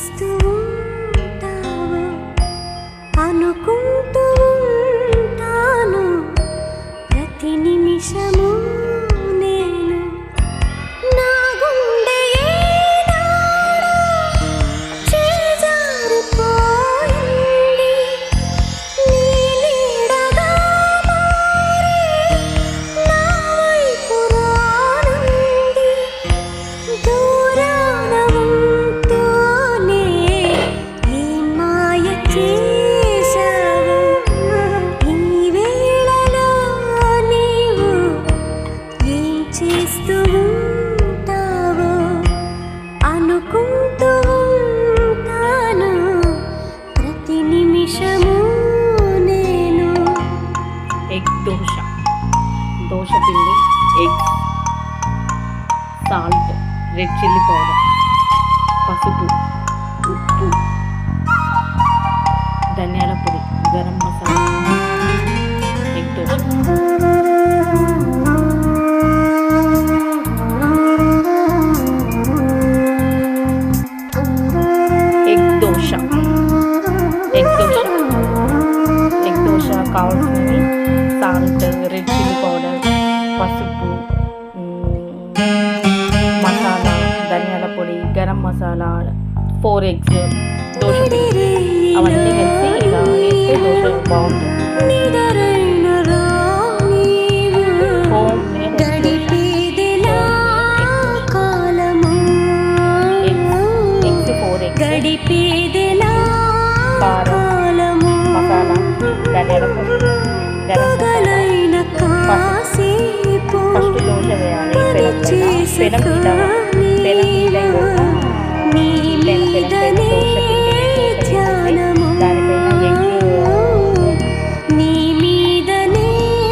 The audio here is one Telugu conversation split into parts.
చేస్తూ ఉంటావు అనుకుంటూ ఉంటాను ప్రతి నిమిషము నేను నా గుండె ఏనాడో చేజారిపోయింది నీ నీడగా మారి నా వైపు రానుంది దూరాన ఉంటూనే ఈ మాయ చేశావు ఈ వేళలో నీవు ఏం చేస్తూ ఉంటావో అనుకుంటూ ఉంటాను ప్రతి నిమిషము నేను ఎగ్ దోశ పిండి, egg, salt, red chilli powder, పసుపు, ఉప్పు, ధనియాల పొడి, గరం మసాలా, ఎగ్ దోశ. ఎగ్ దోశ కావాల్సినవి సాల్ట్, రెడ్ చిల్లీ పౌడర్, పసుపు, మసాలా, ధనియాల పొడి, గరం మసాలా, 4 ఎగ్స్, దోశ పిండి అవన్నీ కలిసి ఇలా వేస్తే దోశ బాగుంటుంది. హోమ్ మేడ్ ఎగ్స్ 4 ఎగ్స్, కారం, మసాలా, ధనియాల పొడి, గరం మసాలా, పసుపు. ఫస్ట్ దోశ వేయాలి పెనం హీట్ అయినాక దోశ పిండి దానిపైన ఎగ్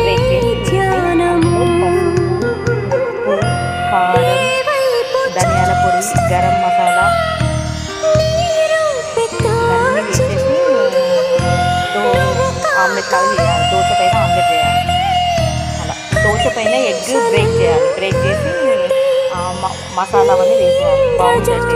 బ్రేక్ చేసి ఉప్పు, కారం, ధనియాల పొడి, గరం మసాలా ఇవన్నీ వేసేసి ఆమ్లెట్ లాగా చేయాలి. దోశ పైన ఆమ్లెట్ వేయాలి. అలా దోశ పైన ఎగ్ బ్రేక్ చేయాలి. బ్రేక్ చేసి మసాలా అవన్నీ వేసేయాలి. బాగుంటుంది.